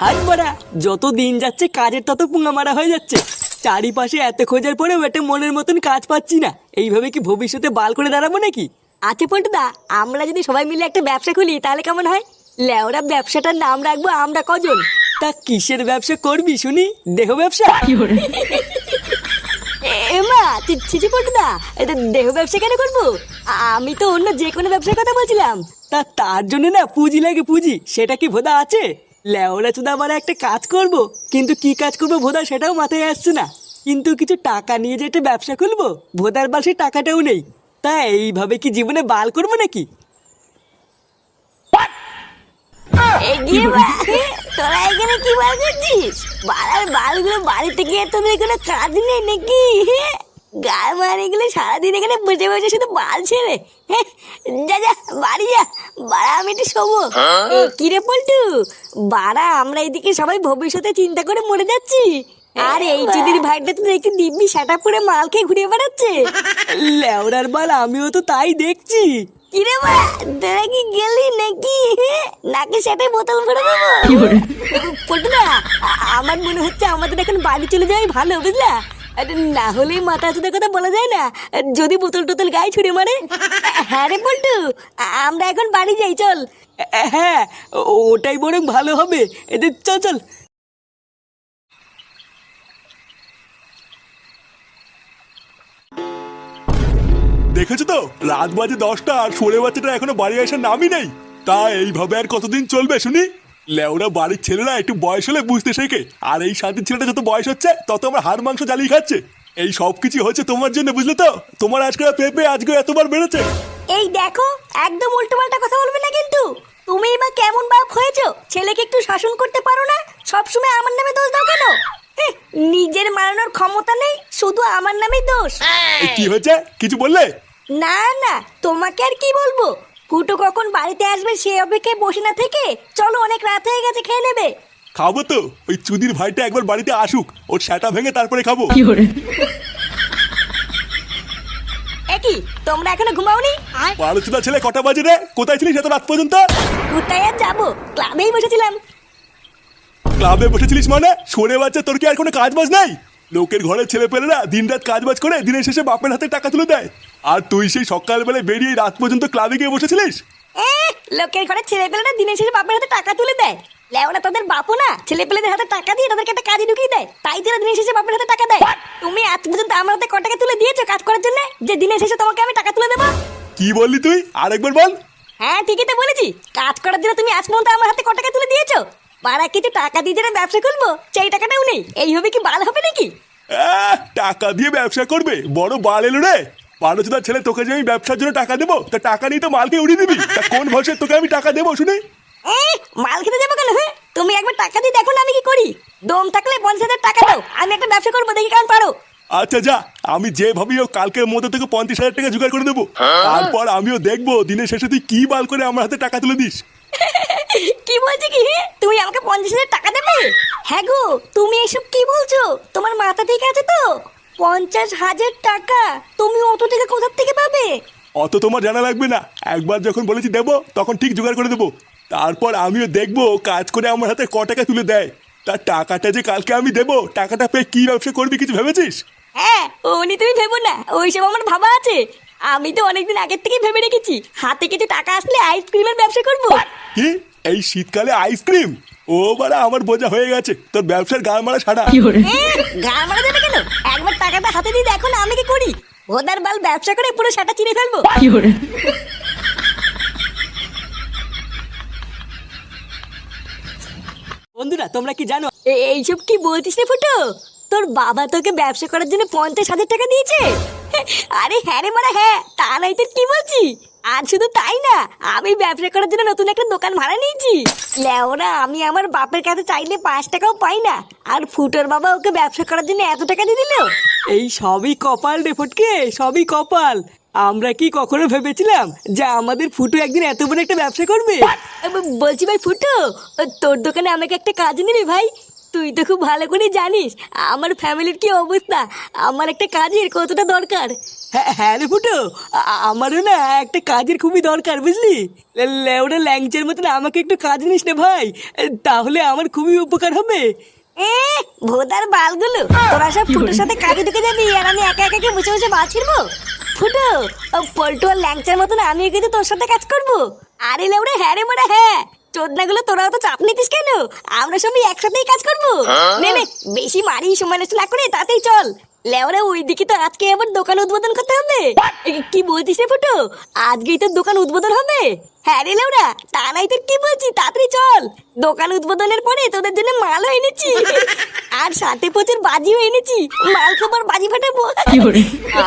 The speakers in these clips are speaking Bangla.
হাট বাড়া, যত দিন যাচ্ছে কাজের তত পুঙ্গা মারা হয়ে যাচ্ছে। চারিপাশে এত খোঁজার পরেও একটা মনের মতন কাজ পাচ্ছি না। এইভাবে কি ভবিষ্যতে বাল করে দাঁড়াবো নাকি? আছে পল্টুদা, আমরা যদি সবাই মিলে একটা ব্যবসা খুলি তাহলে কেমন হয়? লেওরা ব্যবসাটার নাম রাখবো আমরা কজন। তা কিসের ব্যবসা করবি শুনি? দেহ ব্যবসা? এমা ছিচি পল্টুদা, এটা দেহ ব্যবসা কেন করবো? আমি তো অন্য যে কোনো ব্যবসার কথা বলছিলাম। তার জন্য না পুঁজি লাগে, পুঁজি। সেটা কি ভোদা আছে? লেওরা চুদা মানে একটা কাজ করব, কিন্তু কি কাজ করবো ভোদা সেটাও মাথায় আসছে না। কিন্তু কিছু টাকা নিয়ে যে একটা ব্যবসা খুলবো, ভোদার বাল সেই টাকাটাও নেই। তা এইভাবে কি জীবনে বাল করবো নাকি? এগিয়ে বা, তোরা এখানে কি বার করছিস? বাড়ার বালগুলো বাড়িতে গিয়ে তোদের কোনো কাজ নেই নাকি? গায়ে মারি গুলো সারাদিন এখানে বসে বসে শুধু বাল ছেড়ে। যা যা বাড়ি যা, বাড়া আমি একটু শোবো। কিরে পল্টু, বাড়া আমরা এদিকে সবাই ভবিষ্যতে চিন্তা করে মরে যাচ্ছি, আর এই চুদির ভাইটা তো দেখছি দিব্যি সাটা পুরে মাল খেয়ে ঘুরে বেড়াচ্ছে। লেওরার বাল, আমিও তো তাই দেখছি। কিরে বা, তোরা কি গেলি নাকি? নাকি সেটা বোতল ভরে দেবো? পল্টুদা, আমার মনে হচ্ছে আমাদের এখন বাড়ি চলে যাওয়াই ভালো, বুঝলা? না হলে মাথা চুদের কথা বলা যায় না, যদি বোতল টোতল গায়ে ছুড়ে মারে। হ্যাঁ রে পল্টু, আমরা এখন বাড়ি যাই, চল। হ্যাঁ, ওটাই বরং ভালো হবে। এদের চল চল। দেখেছো তো, রাত বাজে 10টা আর ষোলে বাচ্চাটা এখনো বাড়ি আসার নামই নেই। তা এইভাবে আর কতদিন চলবে শুনি? লেওরা বাড়ির ছেলেরা একটু বয়স হলে বুঝতে শেখে, আর এই শান্তির ছেলেটা যত বয়স হচ্ছে তত আমার হাড় মাংস জ্বালিয়ে খাচ্ছে। এই সব কিছু হচ্ছে তোমার জন্য, বুঝলে তো? তোমার আজকে পেঁপে আজকে এতবার বেড়েছে। এই দেখো, একদম উল্টো পাল্টা কথা বলবে না কিন্তু। তুমি বা কেমন বাপ হয়েছো, ছেলেকে একটু শাসন করতে পারো না? সবসময় আমার নামে দোষ দাও কেন? নিজের মারানোর ক্ষমতা নেই, শুধু আমার নামেই দোষ। এই কি হয়েছে, কিছু বললে? না না, তোমাকে আর কি বলবো। ফুটো কখন বাড়িতে আসবে সে অপেক্ষায় বসে না থেকে চলো, অনেক রাত হয়ে গেছে, খেয়ে নেবে। খাবো তো, ওই চুদির ভাইটা একবার বাড়িতে আসুক, ওর সেটা ভেঙে তারপরে খাবো। একই, তোমরা এখনো ঘুমাওনি? বারোচুদা ছেলে, কটা বাজে রে? কোথায় ছিলিস এত রাত পর্যন্ত? কোথায় আর যাবো, ক্লাবেই বসেছিলাম। ক্লাবে বসেছিলিস মানে? সরে বাচ্চা, তোর কি আর কোনো কাজ বাজ নাই? লোকের ঘরের ছেলে পেলেরা দিন রাত কাজ বাজ করে দিনের শেষে বাপের হাতে টাকা তুলে দেয়, আর তুই সেই সকালবেলায় বেরিয়ে রাত পর্যন্ত ক্লাবে গিয়ে বসেছিলিস? লোকের ঘরে ছেলে পেলেরা দিনের শেষে বাপের হাতে টাকা তুলে দেয়? লেওনা তাদের বাপও না ছেলে পেলেদের হাতে টাকা দিয়ে তাদেরকে একটা কাজে ঢুকিয়ে দেয়, তাই তারা দিনের শেষে বাপের হাতে টাকা দেয়। তুমি আজ পর্যন্ত আমার হাতে ক টাকা তুলে দিয়েছো কাজ করার জন্য, যে দিনের শেষে তোমাকে আমি টাকা তুলে দেবো? কি বললি তুই? আরেকবার বল। হ্যাঁ ঠিকই তো বলেছি, কাজ করার জন্য তুমি আজ পর্যন্ত আমার হাতে ক টাকা তুলে দিয়েছো? পাড়া কিছু টাকা দিয়ে যারা ব্যবসা খুলবো সেই টাকাটাও নেই, এইভাবে কি বাল হবে নাকি? টাকা দিয়ে ব্যবসা করবে? বড় বাল এলো রে। বারোচুদার ছেলে, তোকে যে আমি ব্যবসার জন্য টাকা দেবো, তা টাকা নিয়ে তো মালকে উড়িয়ে দিবি। তা কোন ভরসায় তোকে আমি টাকা দেবো শুনি? মাল খেতে যাবো কেন? হ্যাঁ, তুমি একবার টাকা দিয়ে দেখো না আমি কি করি। দম থাকলে 50,000 টাকা দাও, আমি একটা ব্যবসা করবো, দেখি কেমন পারো। আচ্ছা যা, আমি যে ভাবি হোক কালকের মধ্যে থেকে 50,000 টাকা জোগাড় করে দেবো। তারপর আমিও দেখবো দিনের শেষে তুই কি বাল করে আমার হাতে টাকা তুলে দিস। কি বলছো কি? তুমি আমাকে 50,000 টাকা দেবে? হ্যাঁ গো, তুমি এসব কি বলছো? তোমার মাথা ঠিক আছে তো? 50,000 টাকা তুমি অত থেকে কোথা থেকে পাবে? অত তোমার জানা লাগবে না, একবার যখন বলেছি দেবো তখন ঠিক জোগাড় করে দেবো। তারপর আমিও দেখবো কাজ করে আমার হাতে ক টাকা তুলে দেয়। তার টাকাটা যে কালকে আমি দেবো, টাকাটা পেয়ে কি ব্যবসা করবি কিছু ভেবেছিস? হ্যাঁ, ওনি তুমি ভেবো না, ওইসব আমার ভাবা আছে। আমি তো অনেকদিন আগের থেকে ভেবে রেখেছি, হাতে কিছু টাকা আসলে আইসক্রিমের ব্যবসা করবো। কি, এই শীতকালে আইসক্রিম? ও বাড়া, আমার বোঝা হয়ে গেছে তোর ব্যবসার গাল মারা ছাড়া। গান মারা যাবে কেন? একবার টাকাটা হাতে দিয়ে দেখো না আমি কি করি। ওদার বাল ব্যবসা করে পুরো সাটা চিরে ফেলবো। বন্ধুরা, তোমরা কি জানো? এইসব কি বলছিস রে ফুটো? তোর বাবা তোকে ব্যবসা করার জন্য 50,000 টাকা দিয়েছে? আরে হ্যাঁ রে মারা হ্যাঁ, তা নাই তোর কি বলছি। আর শুধু তাই না, আমি ব্যবসা করার জন্য নতুন একটা দোকান ভাড়া নিয়েছি। লেওরা, আমি আমার বাপের কাছে চাইলে 5 টাকাও পাই না, আর ফুটোর বাবা ওকে ব্যবসা করার জন্য এত টাকা দিয়ে দিল। এই সবই কপাল রে ফটকে, সবই কপাল। আমরা কি কখনো ভেবেছিলাম যে আমাদের ফুটু একদিন এত বড় একটা ব্যবসা করবে? বলছি ভাই ফুটো, তোর দোকানে আমাকে একটা কাজ নিবি ভাই? তুই তো খুব ভালো করে জানিস আমার ফ্যামিলির কি অবস্থা, আমার একটা কাজের কতটা দরকার। হ্যাঁ হ্যাঁ রে ফুটো, আমারও না একটা কাজের খুবই দরকার, বুঝলি? লেওরা ল্যাংচের মতন আমাকে একটু কাজ নিস না ভাই, তাহলে আমার খুবই উপকার হবে। এ ভোদার বালগুলো, তোরা সব ফুটোর সাথে কাজে ঢুকে যাবি আর আমি একা একা বসে বসে মাছ ছিড়বো? ফুটো, পল্টু আর ল্যাংচার মতন আমিও কিন্তু তোর সাথে কাজ করবো। আরে লেউড়ে হ্যাঁ রে মারা হ্যাঁ, চোদনাগুলো তোরাও তো চাপ নিতিস কেন? আমরা সবাই একসাথেই কাজ করবো। নে নে, বেশি মারি সময় নষ্ট না করে তাতেই চল। লেওরা ওইদিকে তো আজকে আবার দোকান উদ্বোধন করতে হবে। কি বলছিস রে ফুটো, আজকেই তো দোকান উদ্বোধন হবে? হ্যাঁ রে লেওরা, তা নাই তোর কি বলছি, তাড়াতাড়ি চল। দোকান উদ্বোধনের পরে তোদের জন্য মালও এনেছি, আর সাথে প্রচুর বাজিও এনেছি, মাল খাবার বাজি ফাটাবো।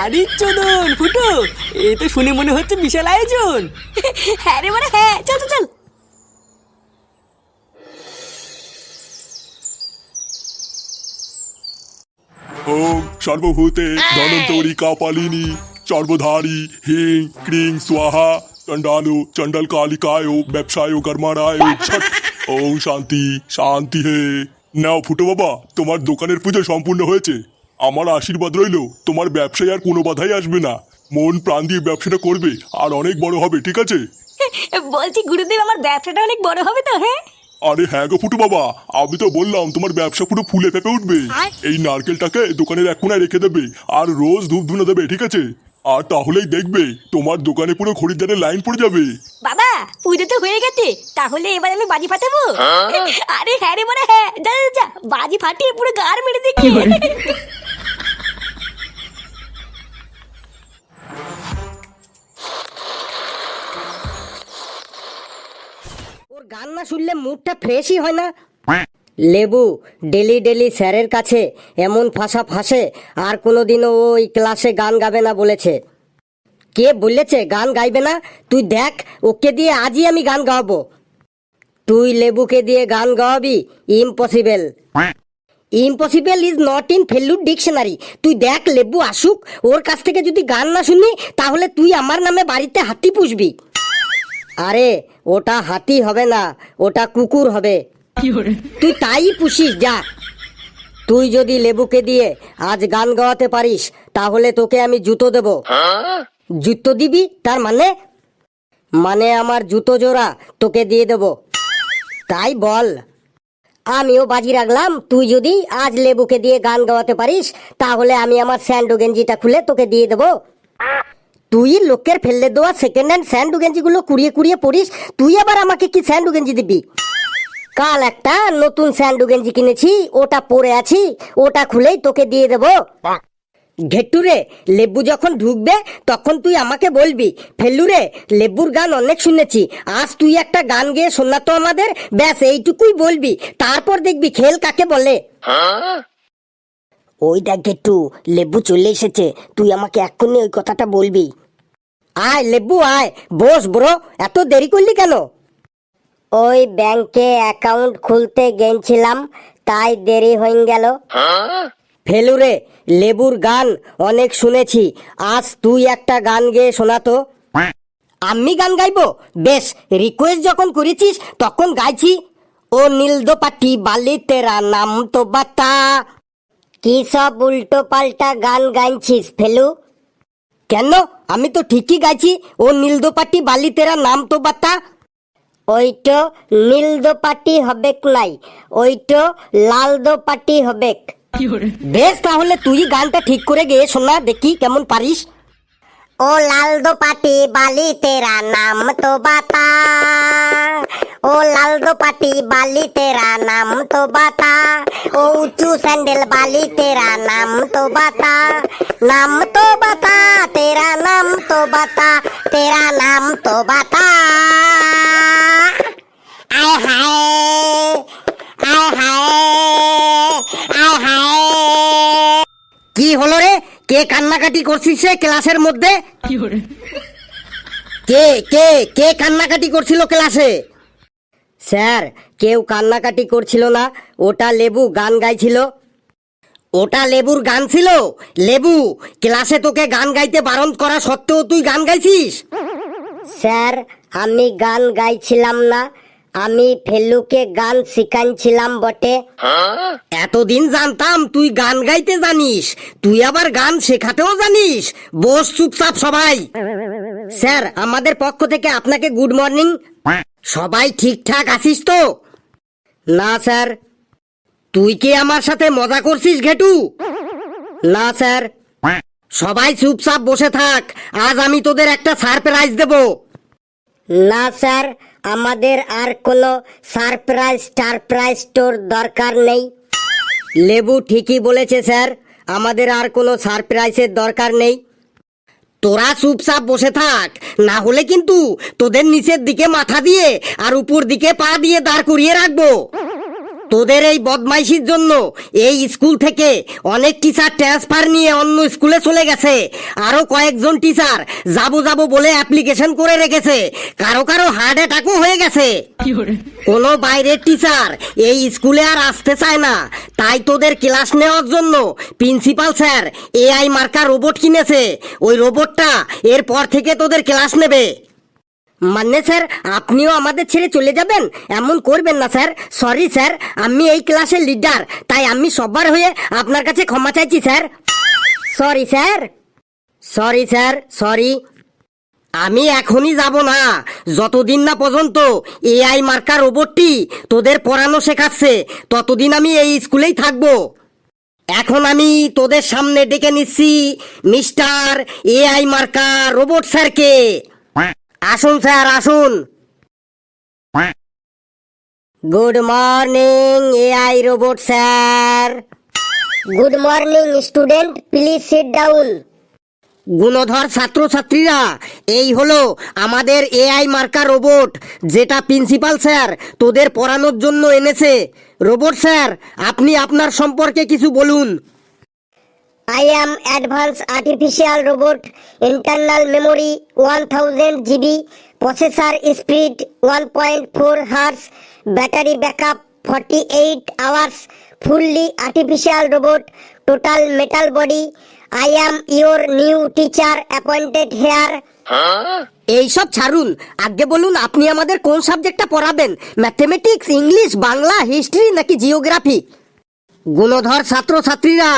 আরে চোদন ফুটো, এ তো শুনে মনে হচ্ছে বিশাল আয়োজন। হ্যাঁ রে মানে হ্যাঁ, চল চল চল। ওম সর্বভূতে ধনন্তরি কাপালিনী সর্বধারী হিং ক্রিং স্বাহা চণ্ডালু চণ্ডাল কালিকায় ব্যবসায় কর্মারায় ছট। ওম শান্তি শান্তি হে। নাও ফুটো বাবা, তোমার দোকানের পুজো সম্পূর্ণ হয়েছে। আমার আশীর্বাদ রইলো, তোমার ব্যবসায় আর কোনো বাধাই আসবে না। মন প্রাণ দিয়ে ব্যবসাটা করবে আর অনেক বড় হবে, ঠিক আছে? বলছি গুরুদেব, আমার ব্যবসাটা অনেক বড় হবে তো? হ্যাঁ আরে হ্যাঁ গো ফুটু বাবা, আমি তো বললাম তোমার ব্যবসা পুরো ফুলে ফেপে উঠবে। এই নারকেলটাকে দোকানের এক কোনায় রেখে দেবে আর রোজ ধূপ ধুনো দেবে, ঠিক আছে? আর তাহলেই দেখবে তোমার দোকানে পুরো খরিদ্দারের লাইন পড়ে যাবে। বাবা, পুজো তো হয়ে গেছে, তাহলে এবার আমি বাজি ফাটাবো? আরে হ্যাঁ রে মানে হ্যাঁ, যা যা যা, বাজি ফাটিয়ে পুরো গার মেরে দেখি। ওর গান না শুনলে মুডটা ফ্রেশই হয় না। লেবু ডেলি ডেলি স্যারের কাছে এমন ফাঁসা ফাঁসে আর কোনোদিনও ওই ক্লাসে গান গাবে না বলেছে। কে বলেছে গান গাইবে না? তুই দেখ, ওকে দিয়ে আজই আমি গান গাওয়াবো। তুই লেবুকে দিয়ে গান গাওয়াবি? Impossible. Impossible is not in ফেলুর ডিকশনারি। তুই দেখ, লেবু আসুক, ওর কাছ থেকে যদি গান না শুনি তাহলে তুই আমার নামে বাড়িতে হাতি পুষবি। আরে ওটা হাতি হবে না, ওটা কুকুর হবে। তুই তাই পুষিস, যা। তুই যদি লেবুকে দিয়ে আজ গান গাওয়াতে পারিস তাহলে তোকে আমি জুতো দেব। জুতো দিবি? তার মানে আমার জুতো জোড়া তোকে দিয়ে দেব, তাই বল। আমিও বাজি রাখলাম, তুই যদি আজ লেবুকে দিয়ে গান গাওয়াতে পারিস তাহলে আমি আমার স্যান্ডো গেঞ্জিটা খুলে তোকে দিয়ে দেবো। তুই লোকের ফেললে দেওয়া সেকেন্ড হ্যান্ড স্যান্ডো গেঞ্জিগুলো কুড়িয়ে কুড়িয়ে পরিস, তুই আবার আমাকে কি স্যান্ডো গেঞ্জি দিবি? কাল একটা নতুন স্যান্ডো গেঞ্জি কিনেছি, ওটা পরে আছি, ওটা খুলেই তোকে দিয়ে দেবো। ঘেট্টুরে, লেবু যখন ঢুকবে তখন তুই আমাকে বলবি, ফেলুরে লেবুর গান অনেক শুনেছি, আজ তুই একটা গান গেয়ে শোনা তো আমাদের। ব্যাস এইটুকুই বলবি, তারপর দেখবি খেল কাকে বলে। ওই দেখ ঘেট্টু, লেবু চলে এসেছে, তুই আমাকে এক্ষুনি ওই কথাটা বলবি। আয় লেবু আয়, বস ব্রো, এত দেরি করলি কেন? ওই ব্যাংকে অ্যাকাউন্ট খুলতে গেছিলাম, তাই দেরি হয়ে গেল। ফেলুরে, লেবুর গান অনেক শুনেছি, আজ তুই একটা গান গেয়ে শোনাতো। আমি গান গাইবো? বেশ, রিকোয়েস্ট যখন করেছিস তখন গাইছি। ও নীল দোপাটি বালি তেরা নাম তো বাতা। কি সব উল্টো পাল্টা গান গাইছিস ফেলু? কেন, আমি তো ঠিকই গাইছি, ও নীল দোপাটি বালি তেরা নাম তো বাতা। ওইটো নীল দোপাটি হবেক নাই, ওইটো লাল দোপাটি হবেক। বেশ, তাহলে তুই গানটা ঠিক করে গেয়ে শোনা দেখি কেমন পারিস। ओ लाल दो पाटी बाली तेरा नाम तो बता, ओ लाल दो पाटी बाली तेरा नाम तो बता, ओ ऊंचू सैंडल बाली तेरा नाम तो बता, नाम तो बता, तेरा नाम तो बता, तेरा नाम तो बता। आय हाय आय हाय आय हाय। কি হলো রে? কে কান্নাকাটি করছিস ক্লাসের মধ্যে? কে কে কে কান্নাকাটি করছিল ক্লাসে? স্যার, কেউ কান্নাকাটি করছিল না, ওটা লেবু গান গাইছিল। ওটা লেবুর গান ছিল? লেবু, ক্লাসে তোকে গান গাইতে বারণ করা সত্ত্বেও তুই গান গাইছিস? স্যার, আমি গান গাইছিলাম না, আমি ফেলুকে গান শিখাইছিলাম বটে। এতদিন জানতাম তুই গান গাইতে জানিস, তুই আবার গান শেখাতেও জানিস। বস চুপচাপ সবাই। স্যার, আমাদের পক্ষ থেকে আপনাকে গুড মর্নিং। সবাই ঠিকঠাক আছিস তো? না স্যার। তুই কি আমার সাথে মজা করছিস ঘেটু? না স্যার। সবাই চুপচাপ বসে থাক, আজ আমি তোদের একটা সারপ্রাইজ দেব। না স্যার, আমাদের আর কোনো সারপ্রাইজ তোর দরকার নেই। লেবু ঠিকই বলেছে স্যার, আমাদের আর কোনো সারপ্রাইজের দরকার নেই। তোরা চুপচাপ বসে থাক, না হলে কিন্তু তোদের নিচের দিকে মাথা দিয়ে আর উপর দিকে পা দিয়ে দাঁড় করিয়ে রাখবো। তোদের এই বদমাইশির জন্য এই স্কুল থেকে অনেক টিচার ট্রান্সফার নিয়ে অন্য স্কুলে চলে গেছে। আরো কয়েকজন টিচার যাবো বলে অ্যাপ্লিকেশন করে রেখেছে। কারো কারো হার্ট অ্যাটাকও হয়ে গেছে। কোনো বাইরের টিচার এই স্কুলে আর আসতে চায় না। তাই তোদের ক্লাস নেওয়ার জন্য প্রিন্সিপাল স্যার এআই মার্কা রোবট কিনেছে। ওই রোবটটা এরপর থেকে তোদের ক্লাস নেবে। মানে স্যার, আপনিও আমাদের ছেড়ে চলে যাবেন? এমন করবেন না স্যার। সরি স্যার, আমি এই ক্লাসের লিডার, তাই আমি সবার হয়ে আপনার কাছে ক্ষমা চাইছি sir. Sorry sir. Sorry sir, sorry. আমি এখনই যাব না, যতদিন না পর্যন্ত এআই মার্কা রোবটটি তোদের পড়ানো শেখাচ্ছে, ততদিন আমি এই স্কুলেই থাকবো। এখন আমি তোদের সামনে ডেকে নিচ্ছি মিস্টার এআই মার্কা রোবট স্যারকে। আসুন স্যার, আসুন। Good morning AI robot sir. Good morning student, please sit down. গুণধর ছাত্রছাত্রীরা, এই হলো আমাদের এআই মার্কা রোবট, যেটা প্রিন্সিপাল স্যার তোদের পড়ানোর জন্য এনেছে। রোবট স্যার, আপনি আপনার সম্পর্কে কিছু বলুন। I am advanced artificial robot, internal memory 1000 GB, processor speed 1.4 Hz, battery backup 48 hours, fully artificial robot, total metal body. I am your new teacher appointed here. এইসব ছাড়ুন, আগে বলুন আপনি আমাদের কোন সাবজেক্টটা পড়াবেন? ম্যাথমেটিক্স, ইংলিশ, বাংলা, হিস্ট্রি নাকি জিওগ্রাফি? গুণধর ছাত্রছাত্রীরা,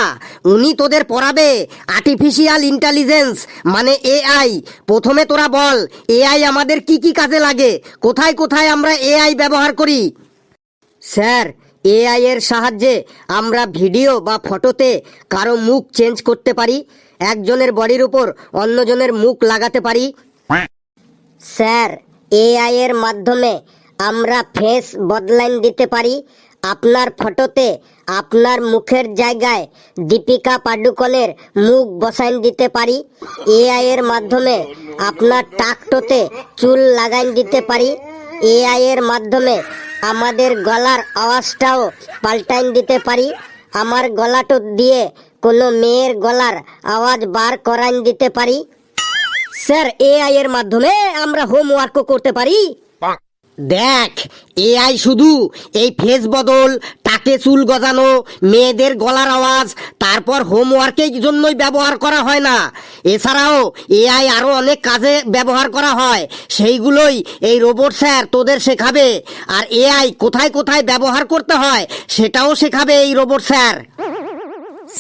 উনি তোদের পড়াবে আর্টিফিশিয়াল ইন্টেলিজেন্স মানে এআই। প্রথমে তোরা বল, এআই আমাদের কি কি কাজে লাগে, কোথায় কোথায় আমরা এআই ব্যবহার করি? স্যার, এআই এর সাহায্যে আমরা ভিডিও বা ফটোতে কারো মুখ চেঞ্জ করতে পারি, একজনের বডির উপর অন্যজনের মুখ লাগাতে পারি। স্যার, এআই এর মাধ্যমে আমরা ফেস বদলাইন দিতে পারি। আপনার ফটোতে আপনার মুখের জায়গায় দীপিকা পাডুকোনের মুখ বসাইন দিতে পারি। এআই এর মাধ্যমে আপনার টাকটোতে চুল লাগাইন দিতে পারি। এআই এর মাধ্যমে আমাদের গলার আওয়াজটাও পাল্টাইন দিতে পারি। আমার গলাটো দিয়ে কোনো মেয়ের গলার আওয়াজ বার করাইন দিতে পারি। স্যার, এআই এর মাধ্যমে আমরা হোমওয়ার্কও করতে পারি। দেখ, এআই শুধু এই ফেস বদল, টাকে চুল গজানো, মেয়েদের গলার আওয়াজ, তারপর হোমওয়ার্কের জন্যই ব্যবহার করা হয় না। এছাড়াও এআই আরো অনেক কাজে ব্যবহার করা হয়, সেইগুলোই এই রোবট স্যার তোদের শেখাবে। আর এআই কোথায় কোথায় ব্যবহার করতে হয় সেটাও শেখাবে এই রোবট স্যার।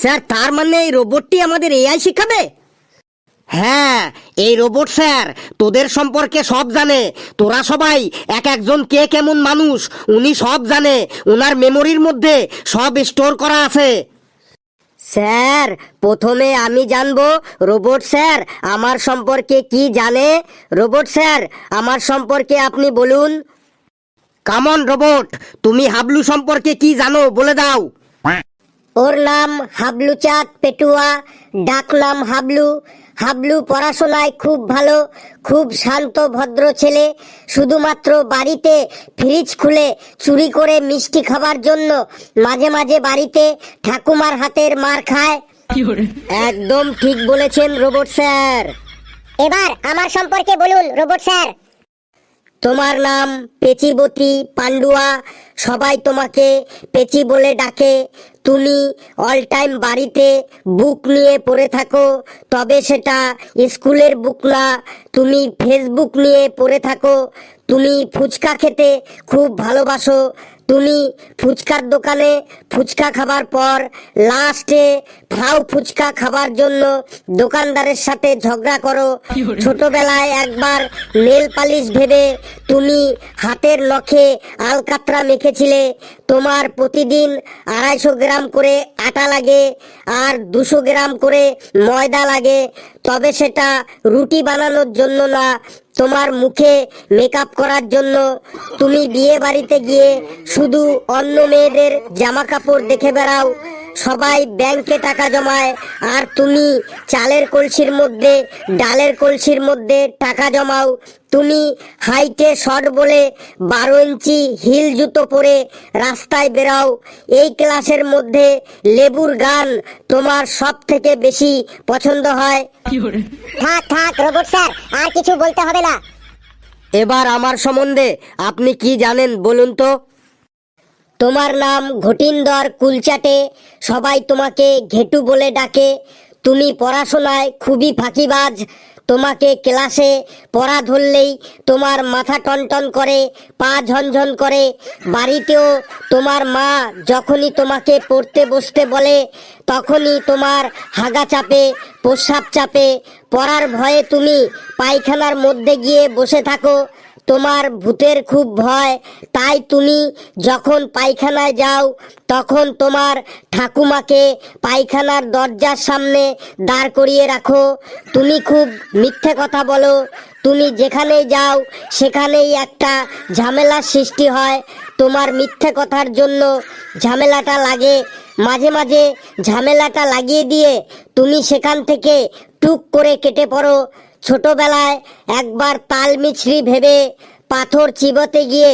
স্যার, তার মানে এই রোবটটি আমাদের এআই শেখাবে? হ্যাঁ, এই রোবট স্যার তোদের সম্পর্কে সব জানে। তোরা সবাই এক একজন কে কেমন মানুষ উনি সব জানে। ওনার মেমোরির মধ্যে সব স্টোর করা আছে। স্যার, প্রথমে আমি জানবো রোবট স্যার আমার সম্পর্কে কি জানে। রোবট স্যার, আমার সম্পর্কে আপনি বলুন। কামন রোবট, তুমি হাবলু সম্পর্কে কি জানো বলে দাও। ওর নাম হাবলু চাঁদ পেটুয়া, ডাক নাম হাবলু। হাবলু পড়াশোনায় খুব ভালো, খুব শান্ত ভদ্র ছেলে। শুধুমাত্র বাড়িতে ফ্রিজ খুলে চুরি করে মিষ্টি খাবার জন্য মাঝে মাঝে বাড়িতে ঠাকুমার হাতের মার খায়। একদম ঠিক বলেছেন রোবট স্যার। এবার আমার সম্পর্কে বলুন রোবট স্যার। তোমার নাম পেচিবতী পান্ডুয়া, সবাই তোমাকে পেচি বলে ডাকে। তুমি অল টাইম বাড়িতে বুক নিয়ে পড়ে থাকো, তবে সেটা স্কুলের বুক না, তুমি ফেসবুক নিয়ে পড়ে থাকো। তুমি ফুচকা খেতে খুব ভালোবাসো। তুমি ফুচকার দোকানে ফুচকা খাবার পর লাস্টে ফাউ ফুচকা খাবার জন্য দোকানদারের সাথে ঝগড়া করো। ছোটবেলায় একবার নেল পালিশ ভেবে তুমি হাতের নখে আলকাতরা মেখেছিলে। তোমার প্রতিদিন 250 গ্রাম করে আটা লাগে আর 200 গ্রাম করে ময়দা লাগে, তবে সেটা রুটি বানানোর জন্য না, তোমার মুখে মেকআপ করার জন্য। তুমি বিয়ে বাড়িতে গিয়ে শুধু অন্য মেয়েদের জামা কাপড় দেখে বেড়াও। সবাই ব্যাংকে টাকা জমায় আর তুমি চালের কলসির মধ্যে ডালের কলসির মধ্যে টাকা জমাও। তুমি হাইটে শর্ট বলে 12 ইঞ্চি হিল জুতো পরে রাস্তায় বেরাও। এই ক্লাসের মধ্যে লেবুর গান তোমার সব থেকে বেশি পছন্দ হয়। থাক থাক রোবট স্যার, আর কিছু বলতে হবে না। এবার আমার সম্বন্ধে আপনি কি জানেন বলুন তো? তোমার নাম ঘটিন্দর কুলচাটে, সবাই তোমাকে ঘেটু বলে ডাকে। তুমি পড়াশোনায় খুবই ফাঁকিবাজ। তোমাকে ক্লাসে পড়া ধরলেই তোমার মাথা টনটন করে, পা ঝনঝন করে। বাড়িতেও তোমার মা যখনই তোমাকে পড়তে বসতে বলে তখনই তোমার হাগা চাপে, প্রস্রাব চাপে। পড়ার ভয়ে তুমি পায়খানার মধ্যে গিয়ে বসে থাকো। তোমার ভূতের খুব ভয়, তাই তুমি যখন পায়খানায় যাও তখন তোমার ঠাকুমাকে পায়খানার দরজার সামনে দাঁড় করিয়ে রাখো। তুমি খুব মিথ্যে কথা বলো। তুমি যেখানেই যাও সেখানেই একটা ঝামেলার সৃষ্টি হয়। তোমার মিথ্যে কথার জন্য ঝামেলাটা লাগে। মাঝে মাঝে ঝামেলাটা লাগিয়ে দিয়ে তুমি সেখান থেকে টুক করে কেটে পড়ো। ছোটবেলায় একবার তাল মিছরি ভেবে পাথর চিবোতে গিয়ে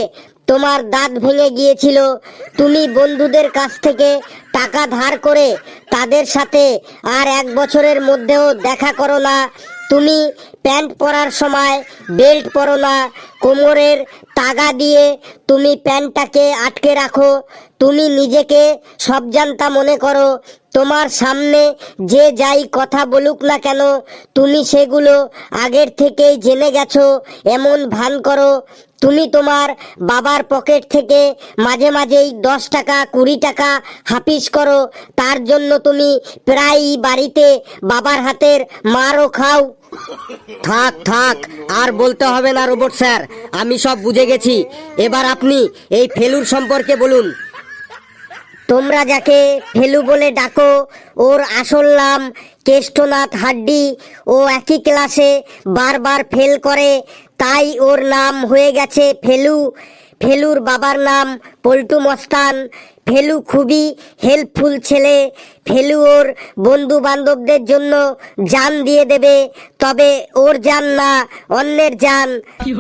তোমার দাঁত ভেঙে গিয়েছিল। তুমি বন্ধুদের কাছ থেকে টাকা ধার করে তাদের সাথে আর 1 বছরের মধ্যেও দেখা করো না। তুমি প্যান্ট পরার সময় বেল্ট পরো না, কোমরের তাগা দিয়ে তুমি প্যান্টটাকে আটকে রাখো। তুমি নিজেকে সবজান্তা মনে করো। তোমার সামনে যে যাই কথা বলুক না কেন তুমি সেগুলো আগের থেকেই জেনে গেছো এমন ভান করো। তুমি তোমার বাবার পকেট থেকে মাঝে মাঝেই 10 টাকা 20 টাকা হাফিস করো। তার জন্য তুমি প্রায়ই বাড়িতে বাবার হাতের মারও খাও। থাক থাক, আর বলতে হবে না রোবট স্যার, আমি সব বুঝে গেছি। এবার আপনি এই ফেলুর সম্পর্কে বলুন। তোমরা যাকে ফেলু বলে ডাকো ওর আসল নাম কেষ্টনাথ হাড্ডি। ও একই ক্লাসে বারবার ফেল করে, তাই ওর নাম হয়ে গেছে ফেলু। ফেলুর বাবার নাম পল্টু মস্তান। ফেলু খুবই হেল্পফুল ছেলে। ফেলু ওর বন্ধু বান্ধবদের জন্য জান দিয়ে দেবে, তবে ওর জান না, অন্যের জান।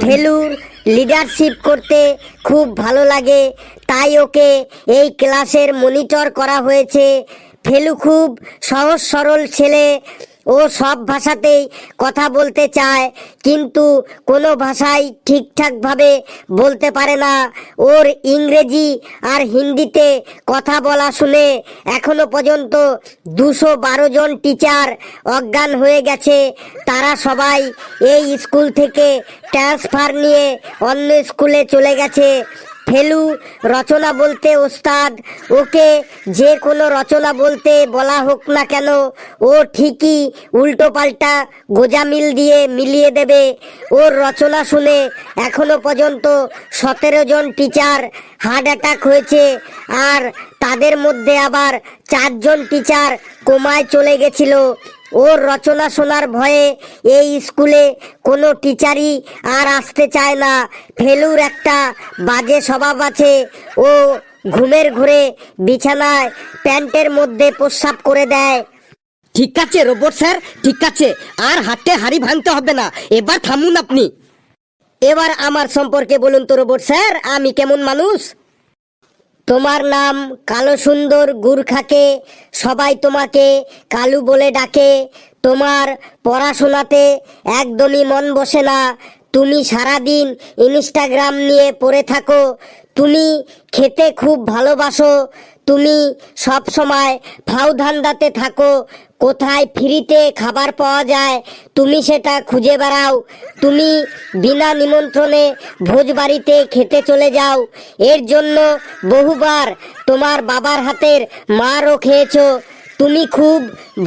ফেলুর লিডারশিপ করতে খুব ভালো লাগে, তাই ওকে এই ক্লাসের মনিটর করা হয়েছে। ফেলু খুব সহজ সরল ছেলে। ও সব ভাষাতেই কথা বলতে চায়, কিন্তু কোনো ভাষাই ঠিকঠাকভাবে বলতে পারে না। ওর ইংরেজি আর হিন্দিতে কথা বলা শুনে এখনো পর্যন্ত 212 জন টিচার অজ্ঞান হয়ে গেছে। তারা সবাই এই স্কুল থেকে ট্রান্সফার নিয়ে অন্য স্কুলে চলে গেছে। ফেলু রচনা বলতে ওস্তাদ। ওকে যে কোনো রচনা বলতে বলা হোক না কেন ও ঠিকই উল্টো পাল্টা গোজামিল দিয়ে মিলিয়ে দেবে। ওর রচনা শুনে এখনো পর্যন্ত 17 জন টিচার হার্ট অ্যাটাক হয়েছে, আর তাদের মধ্যে আবার 4 জন টিচার কোমায় চলে গেছিল। ওর রচনা শোনার ভয়ে এই স্কুলে কোনো টিচারই আর আসতে চায় না। ফেলুর একটা বাজে স্বভাব আছে। ও ঘুমের ঘোরে বিছানায় প্যান্টের মধ্যে প্রস্রাব করে দেয়। ঠিক আছে রোবট স্যার, ঠিক আছে, আর হাতে হাড়ি ভাঙতে হবে না, এবার থামুন আপনি। এবার আমার সম্পর্কে বলুন তো রোবট স্যার, আমি কেমন মানুষ? তোমার নাম কালো সুন্দর গুর্খাকে, সবাই তোমাকে কালু বলে ডাকে। তোমার পড়াশোনাতে একদমই মন বসে না। তুমি সারাদিন ইনস্টাগ্রাম নিয়ে পড়ে থাকো। তুমি খেতে খুব ভালোবাসো। তুমি সব সময় ফাউ ধান্দাতে থাকো। কোথায় ফ্রিতে খাবার পাওয়া যায় তুমি সেটা খুঁজে বেড়াও। তুমি বিনা নিমন্ত্রণে ভোজবাড়িতে খেতে চলে যাও। এর জন্য বহুবার তোমার বাবার হাতের মারও খেয়েছো। তুমি খুব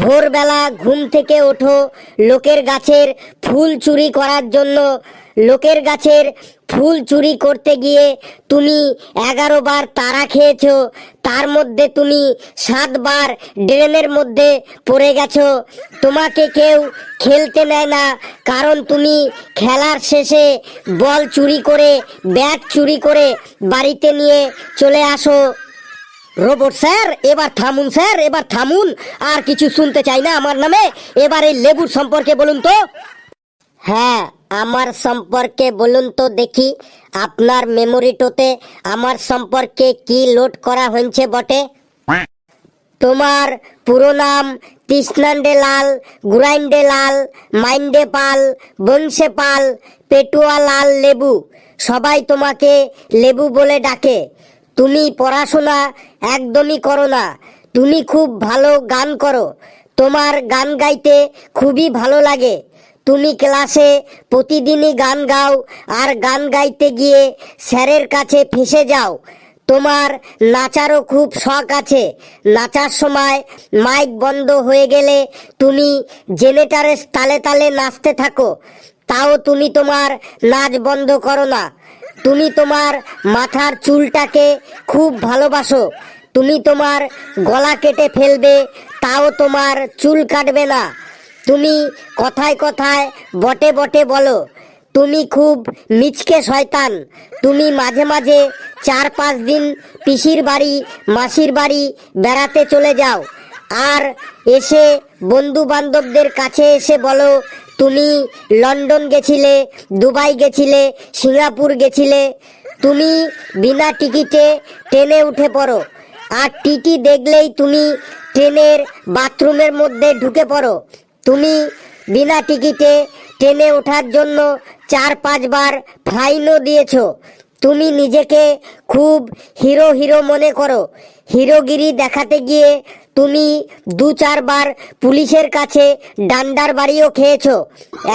ভোরবেলা ঘুম থেকে ওঠো লোকের গাছের ফুল চুরি করার জন্য। লোকের গাছের ফুল চুরি করতে গিয়ে তুমি 11 বার তারা খেয়েছো। তার মধ্যে তুমি 7 বার ড্রেনের মধ্যে পড়ে গেছো। তোমাকে কেউ খেলতে নেয় না, কারণ তুমি খেলার শেষে বল চুরি করে, ব্যাট চুরি করে বাড়িতে নিয়ে চলে আসো। রোবট স্যার এবার থামুন, স্যার এবার থামুন, আর কিছু শুনতে চাই না আমার নামে। এবার এই লেবুর সম্পর্কে বলুন তো। হ্যাঁ, আমার সম্পর্কে বলুন তো দেখি। আপনার মেমোরিটোতে আমার সম্পর্কে কি লোড করা হয়েছে বটে? তোমার পুরো নাম তৃষ্ণান্ডে লাল, গুরাইন্ডে লাল, মাইন্ডে পাল, বংশে পাল, পেটুয়া লাল লেবু। সবাই তোমাকে লেবু বলে ডাকে। তুমি পড়াশোনা একদমই করো না। তুমি খুব ভালো গান করো। তোমার গান গাইতে খুবই ভালো লাগে। তুমি ক্লাসে প্রতিদিনই গান গাও, আর গান গাইতে গিয়ে স্যারের কাছে ফেঁসে যাও। তোমার নাচারও খুব শখ আছে। নাচার সময় মাইক বন্ধ হয়ে গেলে তুমি জেনারেটরের তালে তালে নাচতে থাকো। তাও তুমি তোমার নাচ বন্ধ করো না। তুমি তোমার মাথার চুলটাকে খুব ভালোবাসো। তুমি তোমার গলা কেটে ফেলবে, তাও তোমার চুল কাটবে না। তুমি কথায় কথায় বটে বটে বলো। তুমি খুব মিচকে শয়তান। তুমি মাঝে মাঝে 4-5 দিন পিসির বাড়ি, মাসির বাড়ি বেড়াতে চলে যাও, আর এসে বন্ধু বান্ধবদের কাছে এসে বলো তুমি লন্ডন গেছিলে, দুবাই গেছিলে, সিঙ্গাপুর গেছিলে। তুমি বিনা টিকিটে ট্রেনে উঠে পড়ো, আর টিটি দেখলেই তুমি ট্রেনের বাথরুমের মধ্যে ঢুকে পড়ো। তুমি বিনা টিকিটে ট্রেনে ওঠার জন্য 4-5 বার ফাইনও দিয়েছো। তুমি নিজেকে খুব হিরো হিরো মনে করো। হিরোগিরি দেখাতে গিয়ে তুমি 2-4 বার পুলিশের কাছে ডান্ডার বাড়িও খেয়েছো।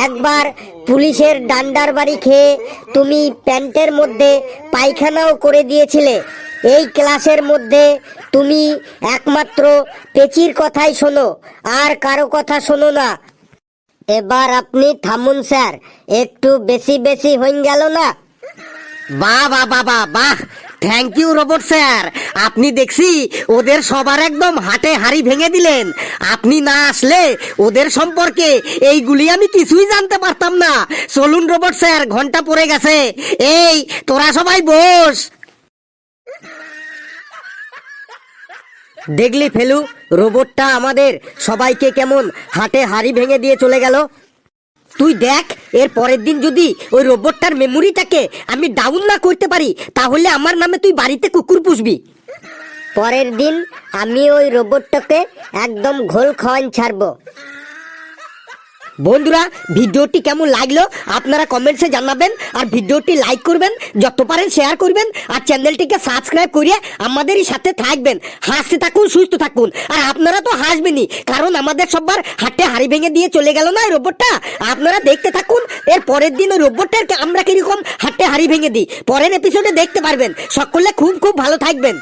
একবার পুলিশের ডান্ডার বাড়ি খেয়ে তুমি প্যান্টের মধ্যে পায়খানাও করে দিয়েছিলে। এই ক্লাসের মধ্যে তুমি একমাত্র পেচির কথাই শোনো, আর কারো কথা শোনো না। এবার আপনি থামুন স্যার, একটু বেশি বেশি হয়ে গেল না? বাহ বাহ বাহ বাহ বাহ, থ্যাংক ইউ রোবট স্যার। আপনি দেখছি ওদের সবার একদম হাটে হাড়ি ভেঙে দিলেন। আপনি না আসলে ওদের সম্পর্কে এইগুলি আমি কিছুই জানতে পারতাম না। চলুন রোবট স্যার, ঘন্টা পড়ে গেছে। এই তোরা সবাই বস। দেখলি ফেলু, রোবটটা আমাদের সবাইকে কেমন হাটে হাড়ি ভেঙে দিয়ে চলে গেল। তুই দেখ, এর পরের দিন যদি ওই রোবটটার মেমোরিটাকে আমি ডাউন না করতে পারি, তাহলে আমার নামে তুই বাড়িতে কুকুর পুষবি। পরের দিন আমি ওই রোবটটাকে একদম ঘোল খাওয়ান ছাড়বো। বন্ধুরা, ভিডিওটি কেমন লাগলো আপনারা কমেন্টসে জানাবেন, আর ভিডিওটি লাইক করবেন, যত পারেন শেয়ার করবেন, আর চ্যানেলটিকে সাবস্ক্রাইব করিয়ে আমাদেরই সাথে থাকবেন। হাসতে থাকুন, সুস্থ থাকুন, আর আপনারা তো হাসবেনই, কারণ আমাদের সবার হাটে হাড়ি ভেঙে দিয়ে চলে গেল না এই রোবটটা। আপনারা দেখতে থাকুন, এর পরের দিন ওই রোবটটাকে আমরা কিরকম হাটে হাড়ি ভেঙে দিই পরের এপিসোডে দেখতে পারবেন। সকলে খুব খুব ভালো থাকবেন।